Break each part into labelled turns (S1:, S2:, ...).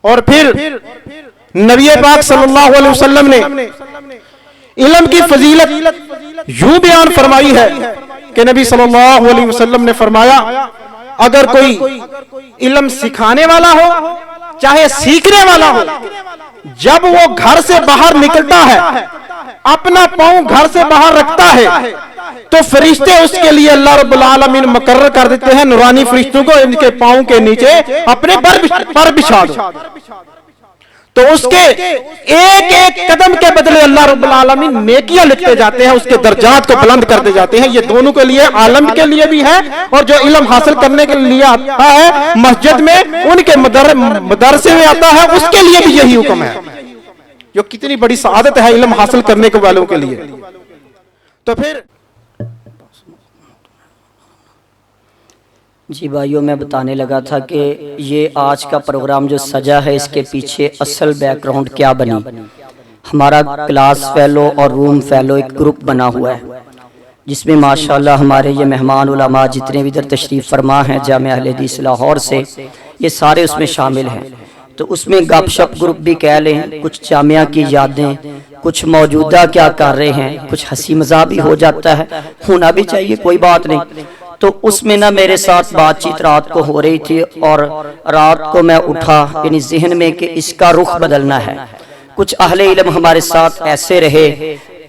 S1: और फिर नबी पाक सल्लल्लाहु अलैहि वसल्लम ने इल्म की फजीलत यूं बयान फरमाई है कि नबी सल्लल्लाहु अलैहि वसल्लम ने फरमाया, अगर कोई इल्म सिखाने वाला हो चाहे सीखने वाला हो, जब वो घर से बाहर निकलता है, अपना पांव घर से बाहर रखता है, तो फरिश्ते उसके लिए अल्लाह रब्बुल आलमीन मुकर्रर कर देते हैं नूरानी फरिश्तों को, इनके पांव के नीचे अपने पर बिछा दो। तो उसके एक एक कदम के बदले अल्लाह रब्बुल आलमीन नेकियां लिखते जाते हैं, उसके दर्जात को बुलंद करते जाते हैं। ये दोनों के लिए, आलम के लिए भी है और जो इल्म हासिल करने के लिए आता है मस्जिद में, उनके मदरसे में आता है, उसके लिए भी यही हुक्म है। जो कितनी बड़ी सआदत है इल्म हासिल करने के वालों के लिए। तो फिर
S2: जी भाइयों, मैं बताने लगा था कि ये आज का प्रोग्राम जो सजा है, इसके पीछे असल बैकग्राउंड क्या बनी। हमारा क्लास फेलो और रूम फेलो एक ग्रुप बना हुआ है, जिसमें माशाल्लाह हमारे ये मेहमान उलमा जितने भी इधर तशरीफ़ फरमा हैं जामिया अहले हदीस लाहौर से, ये सारे उसमें शामिल हैं। तो उसमें गपशप ग्रुप भी कह लें, कुछ जामिया की यादें, कुछ मौजूदा क्या कर रहे हैं, कुछ हंसी मजाक भी हो जाता है, होना भी चाहिए, कोई बात नहीं। तो उसमें ना मेरे साथ बातचीत रात को हो रही थी और रात को मैं उठा यानी जहन में कि इसका रुख बदलना है। कुछ अहले इल्म हमारे साथ ऐसे रहे,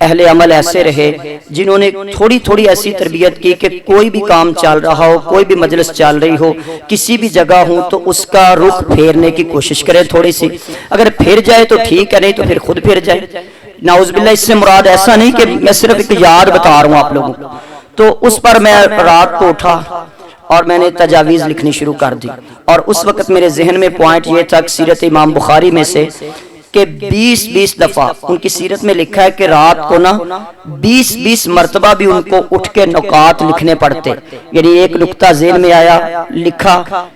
S2: अहले अमल ऐसे रहे, जिन्होंने थोड़ी थोड़ी ऐसी तरबियत की कि कोई भी काम चल रहा हो, कोई भी मजलिस चल रही हो, किसी भी जगह हो, तो उसका रुख फेरने की कोशिश करें थोड़ी सी। अगर फिर जाए तो ठीक है, नहीं तो फिर खुद फिर जाए। नाउज़ुबिल्लाह, इससे मुराद ऐसा नहीं कि मैं सिर्फ एक याद बता रहा हूँ आप लोगों को। तो उस पर मैं रात को उठा और मैंने तजावीज़ लिखनी शुरू कर दी। और उस वक्त मेरे जहन में पॉइंट ये था, सीरत इमाम बुखारी में से कि 20-20 दफ़ा उनकी सीरत में लिखा है कि रात को ना 20-20 मरतबा भी उनको उठ के नुकात लिखने पड़ते। यानी एक नुक्ता ज़हन में आया, लिखा,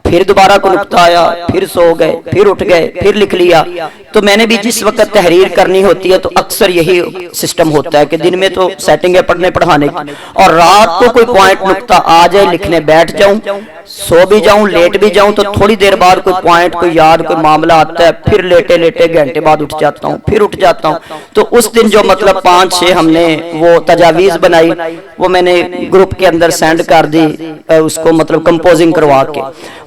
S2: फिर दोबारा को नुक्ता आया, फिर सो गए, फिर उठ गए, फिर लिख लिया। तो मैंने भी जिस वक्त तहरीर करनी होती है तो अक्सर यही सिस्टम होता है कि दिन में तो सेटिंग है पढ़ने पढ़ाने की, और रात को कोई पॉइंट नुक्ता आ जाए, लिखने बैठ जाऊं, सो भी जाऊं, लेट भी जाऊं, तो थोड़ी देर बाद कोई पॉइंट, कोई याद, कोई मामला आता है, फिर लेटे लेटे घंटे बाद उठ जाता हूं, फिर उठ जाता हूं। तो उस दिन जो मतलब 5-6 हमने वो तजावीज़ बनाई, वो मैंने ग्रुप के अंदर सेंड कर दी, उसको मतलब कंपोजिंग करवा के।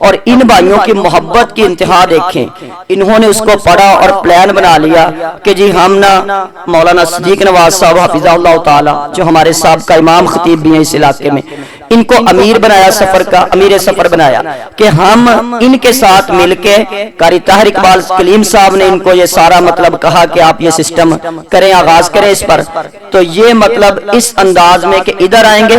S2: और इन भाइयों की मोहब्बत की इंतहा देखें, इन्होंने उसको पढ़ा और प्लान बना लिया कि जी हम ना मौलाना सदीक नवाज साहब हफिज़हुल्लाह ताला, जो हमारे साहब का इमाम खतीब भी हैं इस इलाके में, इनको अमीर बनाया, सफर का अमीर सफर बनाया कि हम इनके साथ मिलके, कारी ताहिर इकबाल कलीम साहब ने इनको ये सारा मतलब कहा कि आप ये सिस्टम करें, आगाज करें इस पर। तो ये मतलब इस अंदाज में कि इधर आएंगे,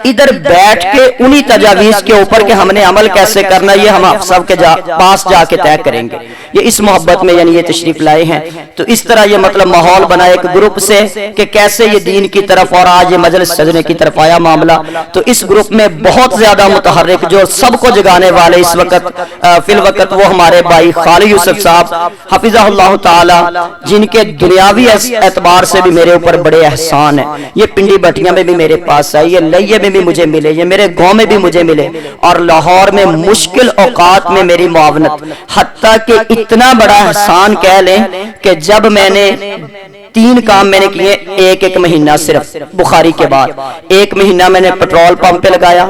S2: इधर बैठ के उन्हीं तजावीज़ के ऊपर कि हमने अमल कैसे करना, ये हम आप सब के पास जाके तय करेंगे। ये इस मोहब्बत में यानी ये तशरीफ लाए हैं। तो इस तरह ये मतलब माहौल बना एक ग्रुप से कि कैसे ये दीन की तरफ और आज ये मजलिस सजने की तरफ आया मामला। तो इस ग्रुप में बहुत ज्यादा मुतहर्रिक जो सबको जगाने वाले इस वक्त फिल वक्त वो हमारे भाई खालिद यूसुफ साहब हफिज़हुल्लाह ताला, जिनके दुनियावी एतबार से भी मेरे ऊपर बड़े एहसान है। ये पिंडी भटिया में भी मेरे पास आई, ये लइये में भी मुझे मिले, ये मेरे गाँव में भी मुझे मिले, और लाहौर में मुश्किल औकात में मेरी मुआवनत, हत्ता कि इतना बड़ा एहसान कह लें कि जब मैंने 3 काम मैंने किए एक महीना, सिर्फ बुखारी के बाद 1 महीना मैंने पेट्रोल पंप पे लगाया,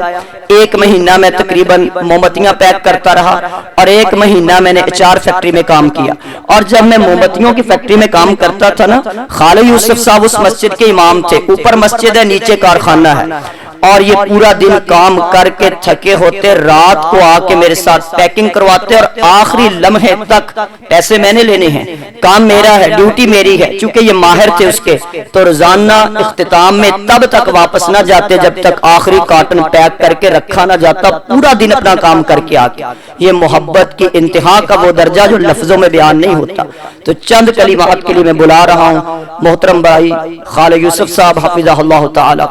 S2: 1 महीना मैं तकरीबन मोमबत्तियां पैक करता रहा, और 1 महीना मैंने अचार फैक्ट्री में काम किया। और जब मैं मोमबत्तियों की फैक्ट्री में काम करता था ना, खालिद यूसुफ साहब उस मस्जिद के इमाम थे, ऊपर मस्जिद है, नीचे कारखाना है, और ये पूरा दिन काम करके थके होते, रात को आके मेरे साथ पैकिंग करवाते, और आखिरी लम्हे तक पैसे मैंने लेने हैं, काम मेरा है, ड्यूटी मेरी है। चूंकि ये माहिर थे उसके, तो रोजाना इख्तिताम में तब तक वापस ना जाते जब तक आखिरी कार्टन पैक करके रखा ना जाता, पूरा दिन अपना काम करके आके। ये मोहब्बत की इंतहा का वो दर्जा जो लफ्जों में बयान नहीं होता। तो चंद कलिमात के लिए मैं बुला रहा हूँ मोहतरम भाई खालिद यूसुफ साहब हफिज़हुल्लाह ताला।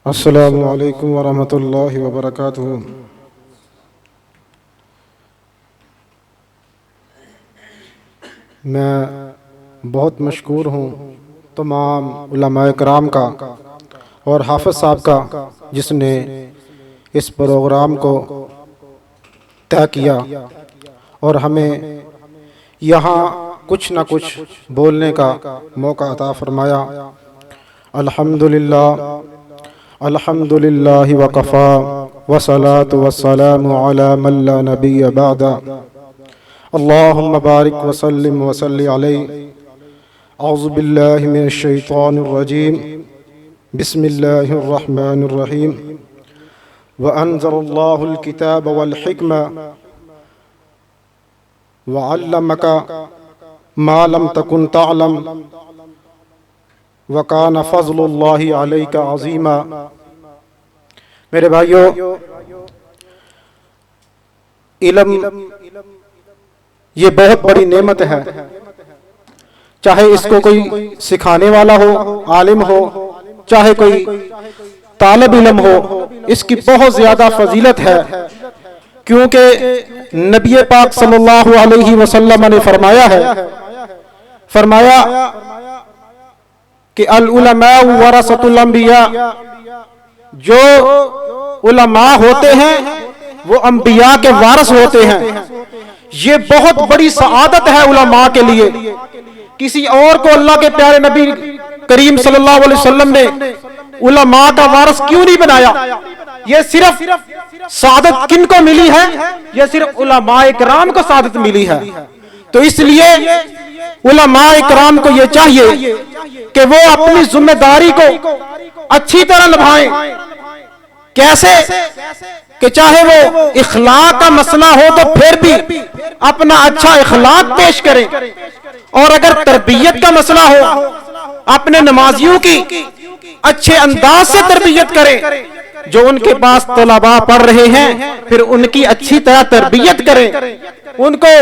S3: अस्सलामु अलैकुम वरहमतुल्लाहि वबरकातुहू। मैं बहुत मशकूर हूँ तमाम उलमाए कराम का और हाफिज़ साहब का, जिसने इस प्रोग्राम को तय किया और हमें यहाँ कुछ न कुछ बोलने का मौका अता फरमाया। अल्हम्दुलिल्लाह अल्हम्दुलिल्लाहि वकफ़ा वस्सलातु वस्सलामु अला मन ला नबिय्य बअदा। अल्लाहुम्मा बारिक वसल्लिम वसल्लि अलैहि। औज़ु बिल्लाहि मिनश शैतानिर रजीम। बिस्मिल्लाहिर रहमानिर रहीम। व अंज़लल्लाहुल किताब वल हिक्मा व अल्लमका मा लम तकुन तअलम व कान फ़ज़्लुल्लाहि अलैका अज़ीमा। मेरे भाइयों, इल्म ये बहुत बड़ी नेमत है। चाहे इसको कोई सिखाने वाला हो, आलिम हो, चाहे कोई तालिब इल्म हो, इसकी बहुत ज्यादा फजीलत है। क्योंकि नबी पाक सल्लल्लाहु अलैहि वसल्लम ने फरमाया कि अल उलमा वरसतुल अंबिया, जो उलमा होते हैं वो अंबिया के वारिस होते हैं। ये बहुत बड़ी सआदत है उलमा के लिए। किसी और को अल्लाह के प्यारे नबी करीम सल्लल्लाहु अलैहि वसल्लम ने उलमा का वारिस क्यों नहीं बनाया? ये सिर्फ सआदत किनको मिली है? ये सिर्फ उलमा इकराम को सआदत मिली है। तो इसलिए उलमा इकराम को ये चाहिए कि वो अपनी जिम्मेदारी को अच्छी तरह निभाएं। कैसे? कि चाहे वो इखलाक का मसला हो तो फिर भी अपना अच्छा इखलाक पेश करें, और अगर तरबियत का मसला हो अपने नमाजियों की अच्छे अंदाज से तरबियत करें। जो उनके पास तलबा पढ़ रहे हैं फिर उनकी अच्छी तरह तरबियत करें, उनको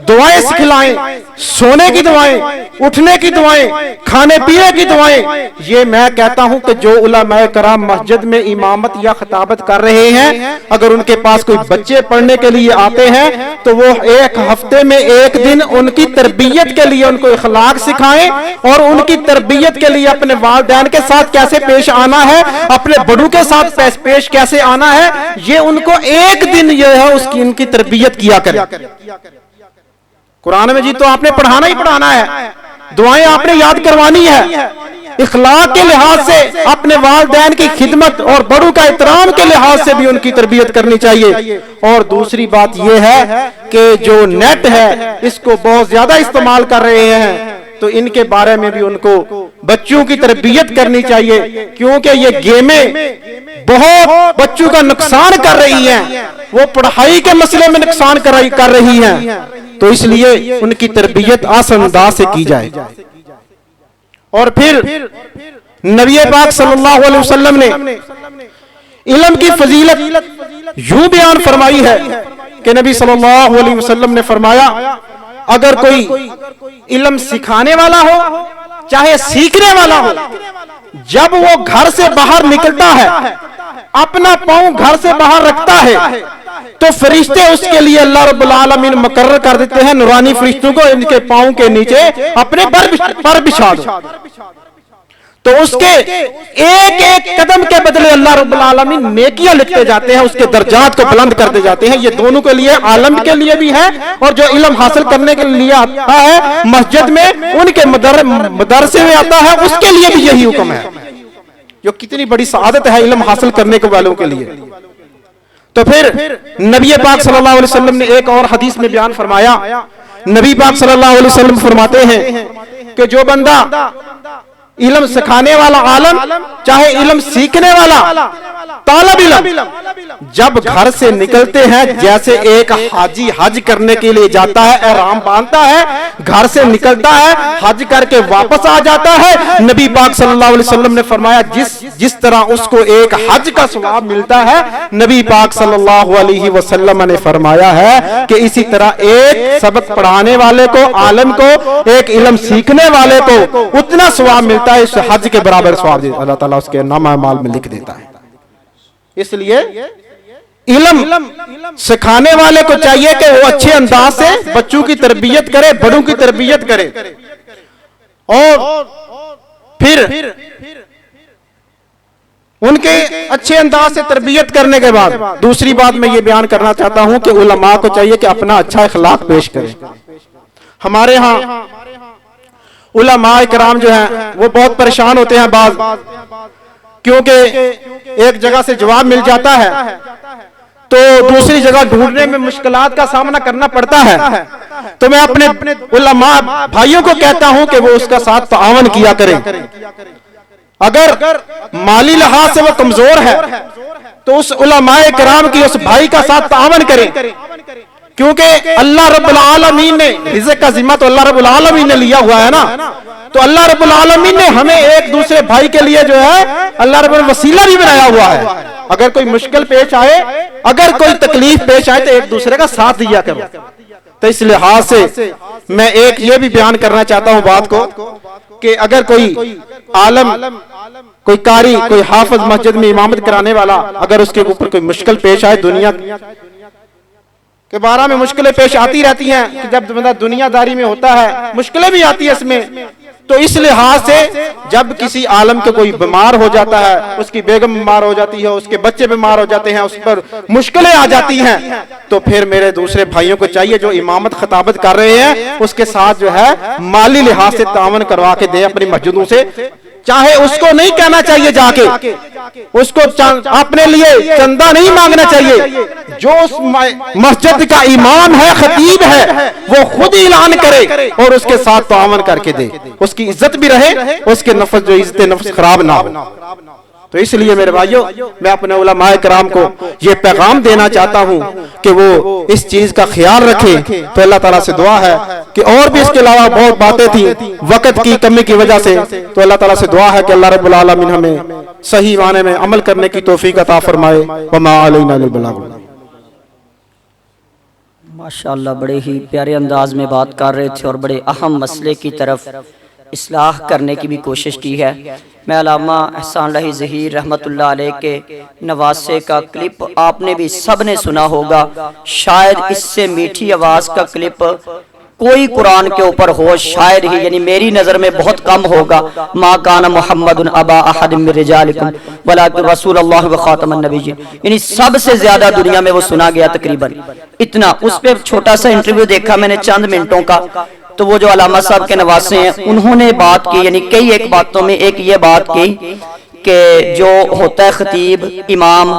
S3: दुआएं सिखलाएं, सोने की दुआएं, उठने की दुआएं, खाने पीने की दुआएं। ये मैं कहता हूं कि जो उलमा कराम मस्जिद में इमामत या खिताबत कर रहे हैं, अगर उनके पास कोई बच्चे पढ़ने के लिए आते हैं तो वो एक हफ्ते में एक दिन उनकी तरबियत के लिए उनको इखलाक सिखाएं, और उनकी तरबियत के लिए अपने वालिदैन के साथ कैसे पेश आना है, अपने बड़ों के साथ पेश कैसे आना है, ये उनको एक दिन ये है उसकी इनकी तरबियत किया करें। कुरान में जी तो आपने पढ़ाना ही पढ़ाना है, दुआएं आपने याद करवानी है। इखलाक के लिहाज से अपने वालिदैन की खिदमत और बड़ों का एहतराम के लिहाज से भी उनकी तरबियत करनी चाहिए। और दूसरी बात यह है कि जो नेट है इसको बहुत ज्यादा इस्तेमाल कर रहे हैं, तो इनके बारे में भी उनको बच्चों की तरबियत करनी चाहिए। क्योंकि ये गेमें बहुत बच्चों का नुकसान कर रही हैं, वो पढ़ाई के मसले में नुकसान कर रही हैं। तो इसलिए उनकी तरबियत आसान अंदाज से की जाए। और फिर नबी पाक सल्लल्लाहु अलैहि वसल्लम ने इल्म की फजीलत यूं बयान फरमाई है कि नबी सल्लल्लाहु अलैहि वसल्लम ने फरमाया, अगर कोई इल्म सिखाने वाला हो चाहे सीखने वाला हो, जब वो घर से बाहर निकलता है, अपना पांव घर से बाहर रखता है, तो फरिश्ते उसके लिए अल्लाह रब्बुल आलमीन मुकर्रर कर देते हैं नूरानी फरिश्तों को, इनके पांव के नीचे अपने पर बिछा दो। तो उसके एक एक कदम के बदले अल्लाह रब्बुल आलमीन नेकियां लिखते जाते हैं, उसके दर्जात को बुलंद करते जाते हैं। ये दोनों के लिए, आलम के लिए भी है और जो इल्म हासिल करने के लिए आता है मस्जिद में, उनके मदरसे में आता है, उसके लिए भी यही हुक्म है। जो कितनी बड़ी सआदत है इल्म हासिल करने के वालों के लिए। तो फिर नबी पाक सल्लल्लाहु अलैहि वसल्लम ने एक और हदीस में बयान फरमाया, नबी पाक सल्लल्लाहु अलैहि वसल्लम फरमाते हैं कि जो बंदा इल्म सिखाने वाला आलम, चाहे इल्म सीखने वाला तालिब इल्म, जब घर से निकलते हैं, जैसे एक हाजी हज करने के लिए जाता है, एहराम बांधता है, घर से निकलता है, हज करके वापस आ जाता है, नबी पाक सल्लल्लाहु अलैहि वसल्लम ने फरमाया जिस तरह उसको एक हज का सवाब मिलता है, नबी पाक सल्लल्लाहु अलैहि वसल्लम ने फरमाया है कि इसी तरह एक सबक पढ़ाने वाले को, आलिम को, एक इल्म सीखने वाले को उतना सवाब मिलता है, इस हज के बराबर सवाब अल्लाह ताला उसके नामा माल में लिख देता है। इसलिए इल्म सिखाने वाले को चाहिए कि वो अच्छे अंदाज से बच्चों की तरबियत करे, बड़ों की तरबियत करे। और फिर उनके अच्छे अंदाज से तरबियत करने के बाद दूसरी बात मैं ये बयान करना चाहता हूं कि उलमा को चाहिए कि अपना अच्छा इखलाक पेश करें। हमारे यहाँ उलमा इकराम जो हैं वो बहुत परेशान होते हैं बाज, क्योंकि एक जगह से जवाब मिल जाता है तो दूसरी जगह ढूंढने में मुश्किलात का सामना करना पड़ता है। तो मैं अपने उलमा भाइयों को कहता हूं कि वो उसका साथ तावन किया करें। अगर माली लिहाज से वो कमजोर है तो उस उलमाए किराम की उस भाई का साथ तावन करें, क्योंकि अल्लाह रब्बुल आलमीन ने रिज़्क़ का जिम्मा तो अल्लाह रब्बुल आलमीन ने लिया हुआ है ना। तो अल्लाह रब्बुल आलमीन ने हमें एक दूसरे भाई के लिए जो है अल्लाह रब्बुल वसीला भी बनाया हुआ है। अगर कोई मुश्किल पेश आए, अगर कोई तकलीफ पेश आए तो एक दूसरे का साथ दिया करो। तो इस लिहाज से मैं एक ये भी बयान करना चाहता हूं बात को कि अगर कोई आलम, कोई कारी, कोई हाफिज मस्जिद में इमामत कराने वाला, अगर उसके ऊपर कोई मुश्किल पेश आए, दुनिया के बारे में मुश्किलें पेश आती रहती हैं कि जब बंदा दुनियादारी में होता है मुश्किलें भी आती है इसमें। तो इस लिहाज से जब किसी आलम के कोई बीमार हो जाता है, उसकी बेगम बीमार हो जाती है, उसके बच्चे बीमार हो जाते हैं, उस पर मुश्किलें आ जाती हैं, तो फिर मेरे दूसरे भाइयों को चाहिए जो इमामत खिताबत कर रहे हैं उसके साथ जो है माली लिहाज से तावन करवा के दे अपनी मस्जिदों से। चाहे उसको नहीं कहना चाहिए जाके, उसको अपने लिए चंदा नहीं मांगना चाहिए। जो उस मस्जिद का इमाम है, खतीब है, वो खुद ऐलान करे और उसके साथ तावन करके दे, उसकी इज्जत भी रहे, उसके नफ्स जो इज्जत नफ्स खराब ना हो। तो इसलिए मेरे भाइयों मैं अपने उलमाए किराम को ये पैगाम देना चाहता हूँ कि वो इस चीज का ख्याल रखें। तो अल्लाह ताला से दुआ है कि और भी इसके अलावा बहुत बातें थी, वक्त की कमी की वजह से, तो अल्लाह ताला से दुआ है कि अल्लाह रब्बुल आलमीन हमें सही माने में अमल करने की तौफीक अता फरमाए। वमा अलैना इल्लल बलाग।
S2: माशाअल्लाह, बड़े ही प्यारे अंदाज में बात कर रहे थे और बड़े अहम मसले की तरफ इस्लाह करने की भी कोशिश की है। मैं अल्लामा एहसान रही ज़हीर रहमतुल्लाह अलैह के नवासे का क्लिप आपने भी सब ने सुना होगा। शायद इससे मीठी आवाज़ का क्लिप कोई कुरान के ऊपर हो, शायद ही, यानी मेरी नज़र में बहुत कम होगा। मा काना मुहम्मदुन अबा अहदिम मिन रिजालिकुम वलाकिन रसूलुल्लाह व खातमुन नबिय्यीन, यानी सबसे ज्यादा दुनिया में वो सुना गया तकरीबन इतना। उस पर छोटा सा इंटरव्यू देखा मैंने चंद मिनटों का, तो वो जो अल्लामा साहब के नवासे हैं उन्होंने बात की, यानी कई एक बातों में एक ये बात की कि जो होता है खतीब इमाम,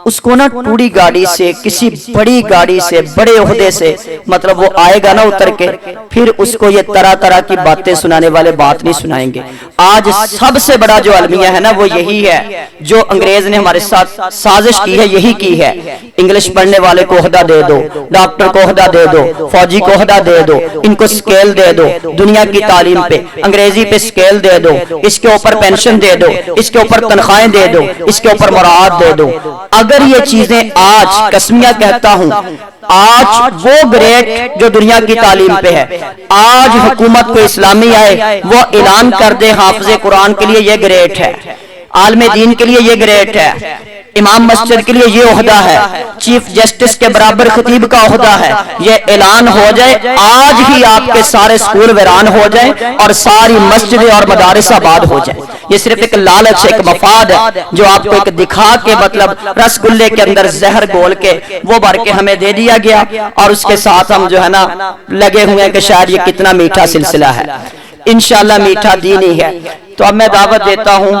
S2: उसको ना टूड़ी गाड़ी से, किसी बड़ी गाड़ी से, बड़े ओहदे से, मतलब वो आएगा ना उतर के, फिर उसको ये तरह तरह की बातें सुनाने वाले बात नहीं सुनाएंगे। आज सबसे बड़ा जो अलमिया है ना वो यही है जो अंग्रेज ने हमारे साथ साजिश की है, यही की है। इंग्लिश पढ़ने वाले को ओहदा दे दो, डॉक्टर को ओहदा दे दो, फौजी को ओहदा दे दो, इनको स्केल दे दो, दुनिया की तालीम पे अंग्रेजी पे स्केल दे दो, इसके ऊपर पेंशन दे दो, इसके ऊपर तनख्वाहें दे दो, इसके ऊपर मुराद दे दो। अगर ये चीजें आज, कसमिया कहता हूं, आज वो ग्रेट जो दुनिया की तालीम पे है, आज हुकूमत को इस्लामी आए, वो ऐलान कर दे हाफिज़े कुरान के लिए ये ग्रेट है, आलमे दीन के लिए ये ग्रेट है, इमाम मस्जिद के लिए ये ओहदा है, चीफ जस्टिस के बराबर खतीब का ओहदा है, ये ऐलान हो जाए, आज ही आपके सारे स्कूल वीरान हो जाए और सारी मस्जिद और मदारिस आबाद हो जाए। ये सिर्फ एक लालच, एक मफाद है जो आपको एक दिखा के, मतलब रसगुल्ले के अंदर जहर घोल के वो भर के हमें दे दिया गया और उसके साथ हम जो है ना लगे हुए हैं कि शायद ये कितना मीठा सिलसिला है। इंशाअल्लाह मीठा दीन ही है। तो अब मैं दावत देता हूँ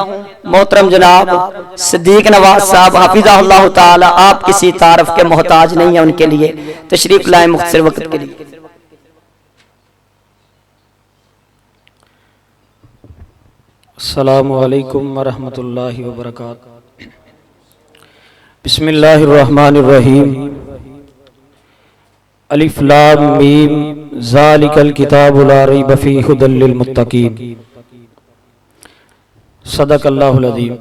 S2: मोहतरम जनाब सिद्दीक नवाज साहब हाफिज़हुल्लाह ताला, आप किसी तारफ के मोहताज नहीं है, उनके लिए तशरीफ लाए मुख्तसर वक्त के लिए।
S4: अस्सलामु अलैकुम वरहमतुल्लाहि वबरकातुहू। बिस्मिल्लाहिर रहमानिर रहीम। अलिफ लाम मीम ज़ालिकल किताबु ला रैब फीहि हुदल लिल मुत्तकीन। सदक़ल्लाहुल अज़ीम।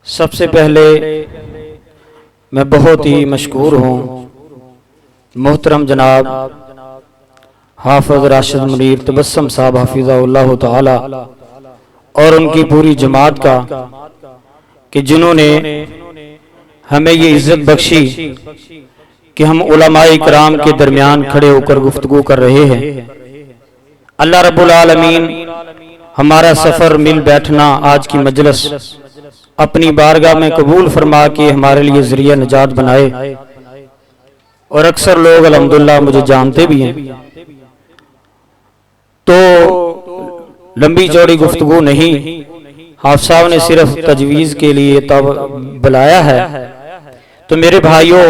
S4: सबसे पहले मैं बहुत ही मशकूर हूँ मोहतरम जनाब हाफिज राशिद मुनीर तबस्सुम साहब हाफिज़हुल्लाह ताला और उनकी पूरी जमात का कि जिन्होंने हमें ये इज्जत बख्शी कि हम उलमाए इकराम के दरमियान खड़े होकर गुफ्तगू कर रहे हैं। अल्लाह रब्बुल आलमीन हमारा सफ़र मिल बैठना आज की मजलिस अपनी बारगाह में कबूल फरमा के हमारे लिए ज़रिया निजात बनाए। और अक्सर लोग अल्हम्दुलिल्लाह मुझे जानते भी हैं, तो लंबी चौड़ी गुफ्तगू नहीं, हाफ़िज़ साहब ने सिर्फ तजवीज़ के लिए तब बुलाया है। तो मेरे भाइयों,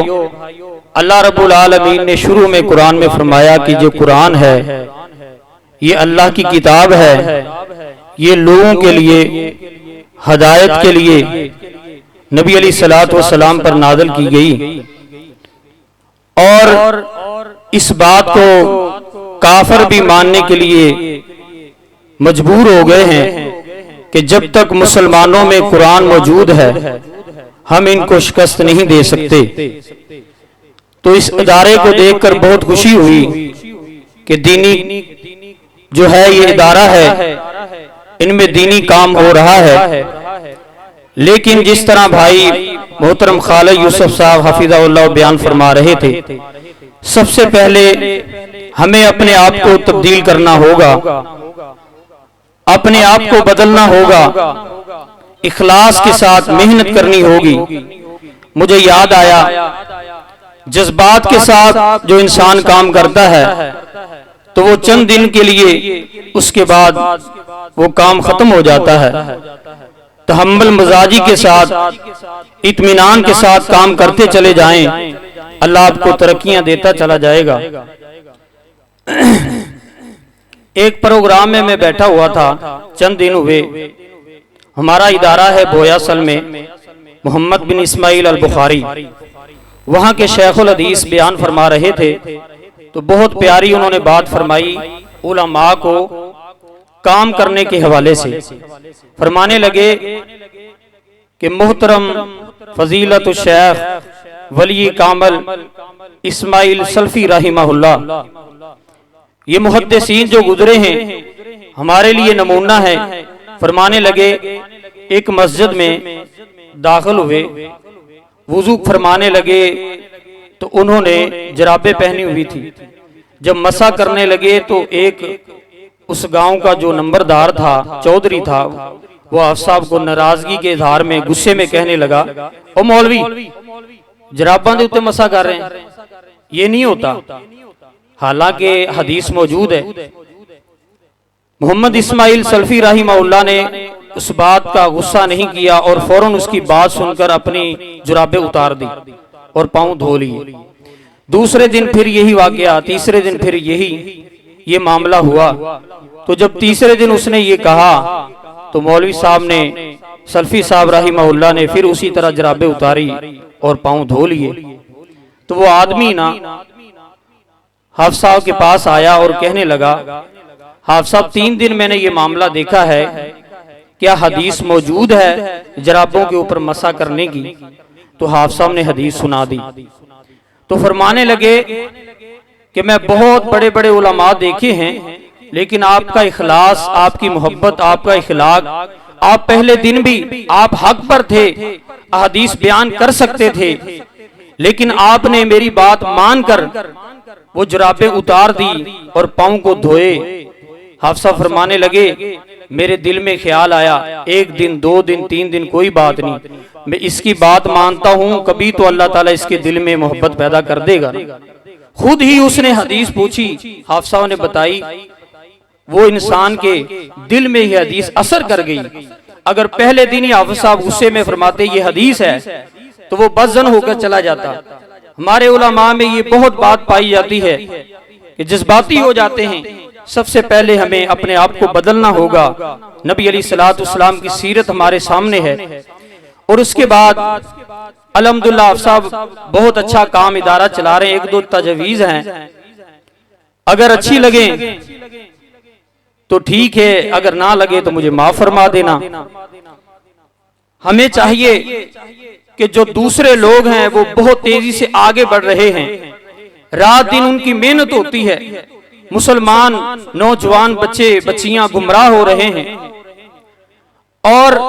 S4: अल्लाह रब्बुल आलमीन ने शुरू में कुरान में फरमाया कि जो कुरान है ये अल्लाह की किताब है, ये लोगों के लिए हदायत के लिए नबी अलैहिस्सलातु वस्सलाम पर नाज़िल की गई। और इस बात को काफिर भी मानने के लिए मजबूर हो गए हैं कि जब तक मुसलमानों में कुरान मौजूद है हम इनको शिकस्त नहीं दे सकते। तो इस इदारे को देखकर बहुत खुशी हुई कि दीनी जो है ये इदारा है, इनमें दीनी काम हो रहा है। लेकिन जिस तरह भाई मोहतरम खालिद यूसुफ साहब हफिज़हुल्लाह बयान फरमा रहे थे, सबसे पहले हमें अपने आप को तब्दील करना होगा, अपने आप को बदलना होगा, इखलास के साथ मेहनत करनी होगी। मुझे याद आया, जज्बात के साथ जो इंसान काम करता है तो वो चंद दिन के लिए, उसके बाद वो काम खत्म हो जाता है। तहम्मुल मजाजी के साथ, इत्मीनान के साथ काम करते चले जाएं, अल्लाह आपको तरक्कियां देता चला जाएगा। एक प्रोग्राम में मैं बैठा हुआ था, चंद दिन हुए, हमारा इदारा है बोयासल में, मोहम्मद बिन इस्माइल अल बुखारी, वहां के शेखुल हदीस बयान फरमा रहे थे। तो बहुत प्यारी उन्होंने बात फरमाई उलमा को काम करने के हवाले से। फरमाने लगे कि मोहतरम फजीलत शेख वली कामल इस्माइल सल्फी रहिमहुल्लाह, ये मुहद्दिसीन जो गुजरे हैं हमारे लिए नमूना है। फरमाने लगे एक मस्जिद में दाखिल हुए, वुजू फरमाने लगे तो उन्होंने जराबे पहनी हुई थी। जब मसा करने लगे तो एक उस गांव का जो नंबरदार था, चौधरी था, वो हाफ़िज़ साहब को नाराजगी के इज़हार में, गुस्से में कहने लगा, ओ मौलवी जराबां दे उत्ते मसा कर रहे हैं, ये नहीं होता। हालांकि हदीस मौजूद है। मोहम्मद इस्माइल सल्फी रहिमहुल्लाह ने उस बात का गुस्सा नहीं किया और फौरन उसकी बात सुनकर अपनी जुराबें उतार दी और पांव धो लिए। दूसरे दिन फिर यही वाकया, तीसरे दिन फिर यही ये मामला हुआ। तो जब तीसरे दिन उसने ये कहा तो मौलवी साहब ने, सल्फी साहब रहिमहुल्लाह ने फिर उसी तरह जुराबें उतारी और पांव धो लिए। तो वो आदमी ना हाफ़िज़ साहब के पास आया और कहने लगा, हाफ़िज़ साहब 3 दिन मैंने ये मामला देखा है, क्या हदीस मौजूद है जराबों के ऊपर मसा करने की? तो हाफ़िज़ साहब ने हदीस सुना दी। तो फरमाने लगे कि मैं बहुत बड़े बड़े उलमा देखे हैं, लेकिन आपका इखलास, आपकी मोहब्बत, आपका इखलाक, आप पहले दिन भी आप हक पर थे, हदीस बयान कर सकते थे, लेकिन आपने मेरी बात मानकर वो जुराबें उतार दी और पांव को धोए। हाफ़िज़ साहब फरमाने लगे, मेरे दिल में ख्याल आया, 1 दिन 2 दिन 3 दिन कोई बात नहीं, मैं इसकी बात मानता हूं, कभी तो अल्लाह ताला इसके दिल में मोहब्बत पैदा कर देगा। खुद ही उसने हदीस पूछी, हाफ़िज़ साहब ने बताई, वो इंसान के दिल में यह हदीस असर कर गई। अगर पहले दिन ही हाफ़िज़ साहब गुस्से में फरमाते ये हदीस है तो वो बज़न होकर चला जाता। हमारे उलमा में ये बहुत बात पाई जाती है कि जज्बाती हो जाते हैं। सबसे पहले हमें अपने आप को बदलना होगा। नबी अलैहिस्सलातु वस्सलाम की सीरत हमारे सामने है और उसके बाद अल्हम्दुलिल्लाह साहब बहुत अच्छा काम इदारा चला रहे हैं। 1-2 तजवीज़ हैं, अगर अच्छी लगे तो ठीक है, अगर ना लगे तो मुझे माफ फरमा देना। हमें चाहिए कि जो दूसरे लोग हैं वो बहुत तेजी से आगे बढ़ रहे हैं, रात दिन उनकी मेहनत होती है, मुसलमान नौजवान बच्चे बच्चियां गुमराह हो रहे हैं। और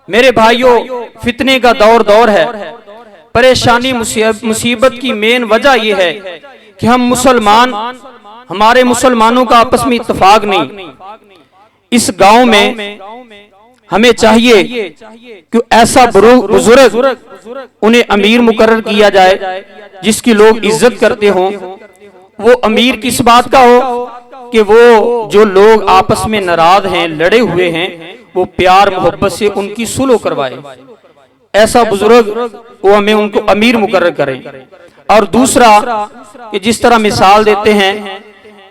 S4: मेरे भाइयों, फितने का दौर है, परेशानी मुसीबत की मेन वजह यह है कि हम मुसलमान, हमारे मुसलमानों का आपस में इत्तेफाक नहीं। इस गांव में हमें चाहिए कि ऐसा बुजुर्ग उन्हें अमीर मुकर्रर किया जाए जिसकी लोग इज्जत करते हों। वो अमीर किस बात का हो कि वो जो लोग आपस में नाराज हैं, लड़े हुए हैं, वो प्यार मोहब्बत से उनकी सुलह करवाए। ऐसा बुजुर्ग वो हमें उनको अमीर मुकर्रर करें। और दूसरा कि जिस तरह मिसाल देते हैं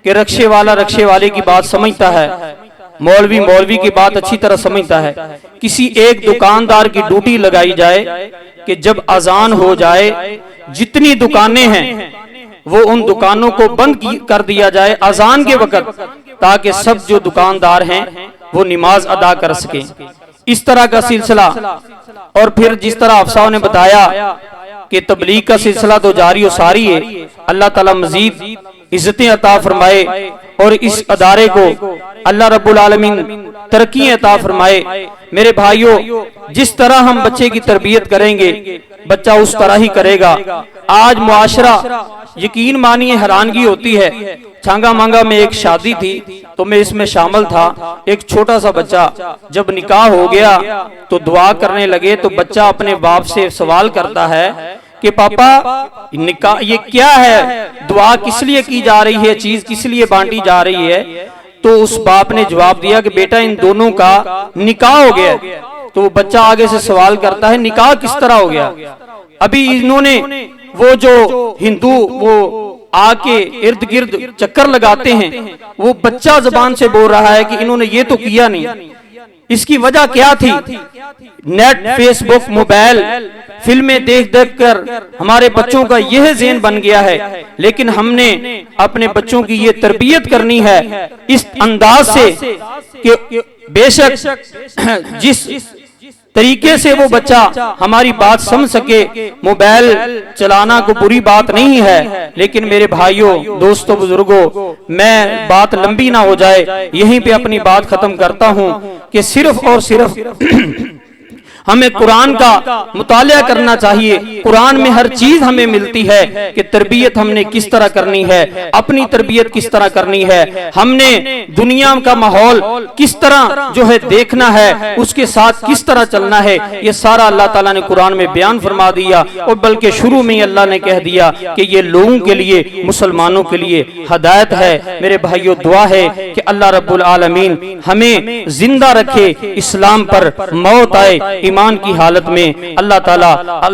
S4: कि रक्षे वाला रक्षे वाले की बात समझता है, मौलवी मौलवी की बात अच्छी तरह समझता है। किसी एक दुकानदार की ड्यूटी लगाई जाए कि जब अजान हो जाए जितनी दुकानें हैं वो उन दुकानों को बंद कर दिया जाए अजान के वक्त, ताकि सब जो दुकानदार हैं वो नमाज अदा कर सके। इस तरह का सिलसिला। और फिर जिस तरह अफसाओं ने बताया कि तबलीग का सिलसिला तो जारी और सारी है। अल्लाह ताला मजीद इज्जतें अता फरमाए और इस अदारे को अल्लाह रब्बुल आलमीन तरक्की अता फरमाए। मेरे भाइयों, जिस तरह हम बच्चे की तरबियत करेंगे बच्चा उस तरह ही करेगा। आज मुआशरा, यकीन मानिए हैरानगी होती है। छांगा मांगा में एक शादी थी तो मैं इसमें शामिल था। एक छोटा सा बच्चा जब निकाह हो गया तो दुआ करने लगे तो बच्चा अपने बाप से सवाल करता है कि पापा निकाह ये क्या है, दुआ किस लिए की जा रही है, चीज किस लिए बांटी जा रही है। तो उस बाप ने जवाब दिया कि बेटा इन दोनों का निकाह हो गया। तो वो बच्चा आगे से सवाल करता है निकाह किस तरह हो गया। अभी इन्होंने वो जो हिंदू वो आके इर्द गिर्द चक्कर लगाते हैं, वो बच्चा जबान से बोल रहा है कि इन्होंने ये तो किया नहीं। इसकी वजह क्या थी? नेट, फेसबुक, मोबाइल, फिल्में देख देख कर हमारे बच्चों का यह ज़हन बन गया है। लेकिन हमने अपने बच्चों की ये तरबियत करनी है इस अंदाज से कि बेशक जिस तरीके से वो बच्चा हमारी बात समझ सके। मोबाइल चलाना को बुरी बात नहीं है, लेकिन मेरे भाइयों, दोस्तों, बुजुर्गों, मैं बात लंबी ना हो जाए, यहीं पे अपनी बात खत्म करता हूं कि सिर्फ और सिर्फ हमें कुरान का मुतालिया करना चाहिए। कुरान में हर चीज हमें मिलती है कि तरबियत हमने किस तरह करनी है, अपनी तरबियत किस तरह करनी है, हमने दुनिया का माहौल किस तरह जो है देखना है, उसके साथ किस तरह चलना है। ये सारा अल्लाह ताला ने कुरान में बयान फरमा दिया। और बल्कि शुरू में ही अल्लाह ने कह दिया कि ये लोगों के लिए, मुसलमानों के लिए हदायत है। मेरे भाइयों, दुआ है कि अल्लाह रब्बुल आलमीन हमें जिंदा रखे, इस्लाम पर मौत आए ईमान की हालत में। अल्लाह ताला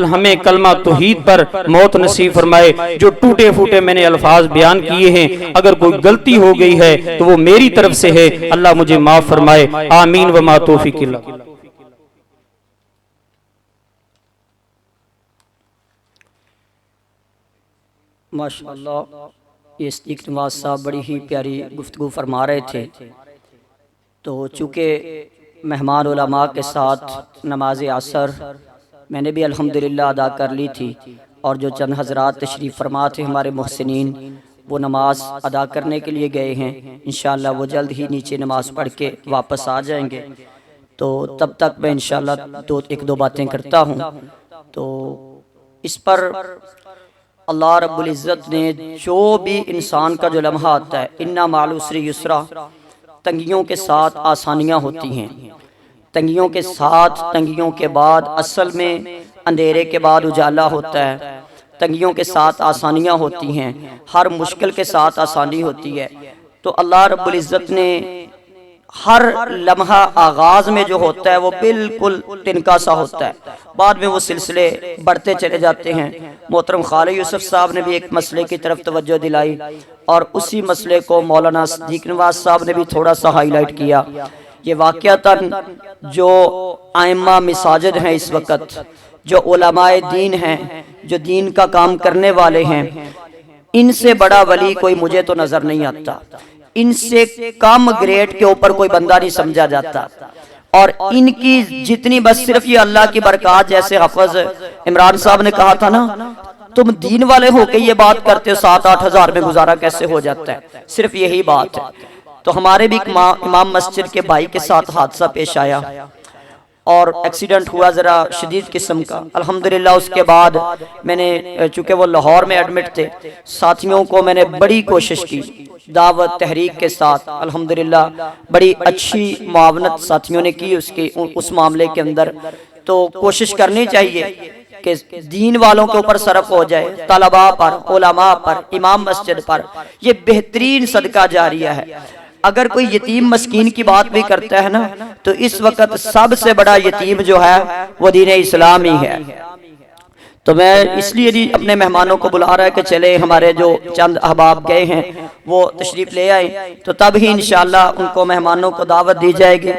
S4: हमें कलमा तौहीद पर मौत नसीब फरमाए। जो टूटे फूटे मैंने अल्फाज बयान किए हैं, अगर कोई गलती हो गई है तो वो मेरी तरफ से है। अल्लाह मुझे माफ फरमाए। आमीन व मा तौफीक इल्ला।
S2: माशाअल्लाह, ये सिद्दीक नवाज साहब बड़ी ही प्यारी गुफ्तगू फरमा रहे थे। तो चूँकि मेहमान उलमा के साथ नमाज असर मैंने भी अल्हम्दुलिल्लाह अदा कर ली थी, और जो चंद हज़रात तशरीफ़ फरमा थे हमारे मुहसिनीन, वो नमाज अदा करने के लिए गए हैं। इंशाअल्लाह वो जल्द ही नीचे नमाज पढ़ के वापस आ जाएंगे। तो तब तक मैं इंशाअल्लाह एक दो बातें करता हूँ। तो इस पर अल्लाह रब्बुल इज़्ज़त ने जो भी इंसान का जो लम्हा आता है, इन्ना माल उसरी युसरा, तंगियों के साथ आसानियाँ होती हैं। तंगियों के साथ, तंगियों के बाद, असल में अंधेरे के बाद उजाला होता है। तंगियों के साथ आसानियाँ होती हैं, हर मुश्किल के साथ आसानी होती है। तो अल्लाह रब्बुल इज़्ज़त ने हर लम्हा आगाज में जो होता है वो बिल्कुल तिनका सा होता है, बाद में वो सिलसिले बढ़ते चले जाते हैं। मोहतरम खालिद यूसुफ साहब ने भी एक मसले की तरफ तवज्जो दिलाई, और उसी मसले को मौलाना सिद्दीक नवाज साहब ने भी थोड़ा सा हाईलाइट किया। ये वाक़यातन जो आइम्मा मसाजिद हैं इस वक्त, जो उलमाए दीन हैं, जो दीन का काम करने वाले हैं, इनसे बड़ा वली कोई मुझे तो नजर नहीं आता। इनसे कम ग्रेड के ऊपर कोई बंदा नहीं समझा जाता। और इनकी जितनी, बस सिर्फ ये अल्लाह की बरकत, जैसे हफ़ज़ इमरान साहब ने कहा था ना, तुम दीन वाले होके ये बात करते हो, 7-8 हज़ार में गुजारा कैसे हो जाता है, सिर्फ यही बात है। तो हमारे भी इमाम मस्जिद के भाई के साथ हादसा पेश आया। और एक्सीडेंट हुआ ज़रा शदीद किस्म का। अल्हम्दुलिल्लाह उसके बाद मैंने, चूँकि वो लाहौर में एडमिट थे, साथियों को मैंने बड़ी कोशिश की दावत तहरीक के साथ। अल्हम्दुलिल्लाह बड़ी अच्छी मुआवनत साथियों ने की उसके उस मामले के अंदर। तो कोशिश करनी चाहिए कि दीन वालों के ऊपर सरफ हो जाए, तलबा पर, उलमा पर, इमाम मस्जिद पर। ये बेहतरीन सदका जारिया है। अगर कोई यतीम मस्कीन की बात भी करता है ना, तो इस वक्त सबसे बड़ा यतीम जो है वो दीन इस्लाम ही है। तो मैं इसलिए भी अपने मेहमानों को बुला रहा है कि चले, हमारे जो चंद अहबाब गए हैं वो तशरीफ़ ले आए, तो तब ही इंशाअल्लाह उनको मेहमानों को दावत दी जाएगी।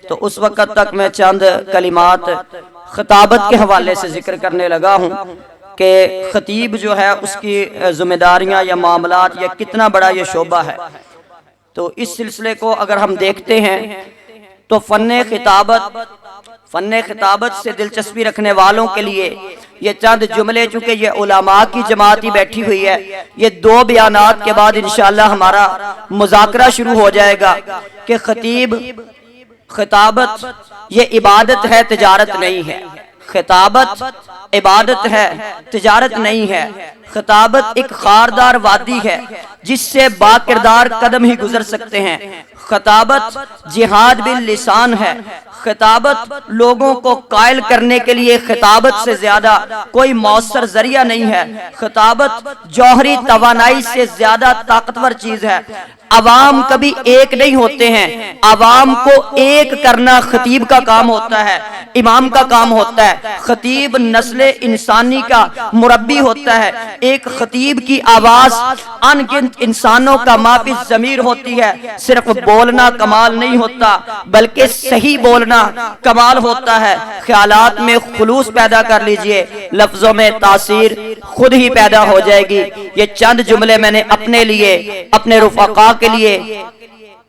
S2: तो उस वक्त तक मैं चंद कलिमात खिताबत के हवाले से जिक्र करने लगा हूँ कि खतीब जो है उसकी जिम्मेदारियाँ या मामलात या कितना बड़ा ये शोबा है। तो इस सिलसिले को अगर हम देखते हैं तो फ़न्ने खिताबत से दिलचस्पी रखने वालों के लिए ये चंद जुमले, चूँकि ये उलमा की जमात ही बैठी हुई है, ये दो बयानात के बाद इंशाअल्लाह हमारा मुज़ाकरा शुरू हो जाएगा कि खिताबत ये इबादत है, तिजारत नहीं है। खिताबत इबादत है, तिजारत नहीं है। खिताबत एक खारदार वादी है जिससे बाकिरदार कदम ही गुजर सकते हैं। खिताबत जिहाद बिल लिसान है। खिताबत लोगों को कायल करने के लिए खिताबत से ज्यादा कोई मौसर जरिया नहीं है। खिताबत जौहरी तवानाई से ज्यादा ताकतवर चीज है। अवाम कभी एक नहीं होते हैं, अवाम को एक करना खतीब का काम होता है, इमाम का काम होता है। खतीब नस्ले इंसानी का मुरब्बी होता है। एक खतीब की आवाज अनगिनत इंसानों का माफी जमीर होती है। सिर्फ बोलना कमाल नहीं होता, बल्कि सही बोलना कमाल होता है। ख्यालात में खुलूस पैदा कर लीजिए, लफ्जों में तासीर खुद ही पैदा हो जाएगी। ये चंद जुमले मैंने अपने लिए, अपने रुफाका के लिए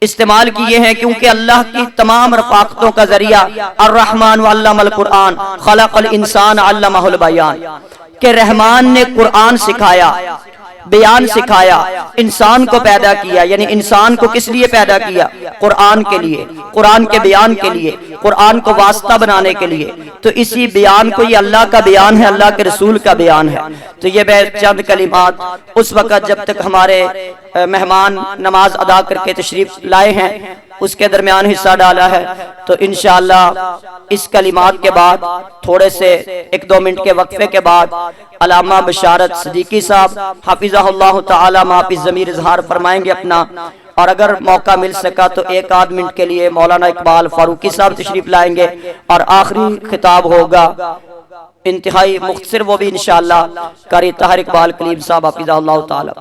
S2: इस्तेमाल किए हैं, क्योंकि अल्लाह की तमाम रफाकतों का जरिया अर्रहमान अल्लमल कुरान खलक़ल इंसान अल्लमहुल बयान, के रहमान ने कुरान सिखाया, बयान सिखाया, इंसान को पैदा किया। यानी इंसान को किस लिए पैदा किया? कुरान के लिए, कुरान के बयान के लिए, कुरान को वास्ता बनाने के लिए। तो इसी बयान को, ये अल्लाह का बयान है, अल्लाह के रसूल का बयान है। तो ये मैं चंद कलिमात उस वक़्त जब तक हमारे मेहमान नमाज अदा करके तशरीफ लाए हैं उसके दरमियान हिस्सा डाला है। तो इंशाअल्लाह इस कलिमात के बाद थोड़े से 1-2 मिनट के वक्फे के बाद अलामा बशारत सिद्दीकी साहब हाफिज़हुल्लाह ताला माफी ज़मीर इजहार फरमाएंगे अपना। और अगर मौका मिल सका तो 1-आध मिनट के लिए मौलाना इकबाल फारूकी साहब तशरीफ लाएंगे और आखिरी खिताब होगा इंतहाई मुख्तसर, वो भी इंशाअल्लाह कारी ताहिर इकबाल कलीम साहब हाफिज़हुल्लाह ताला।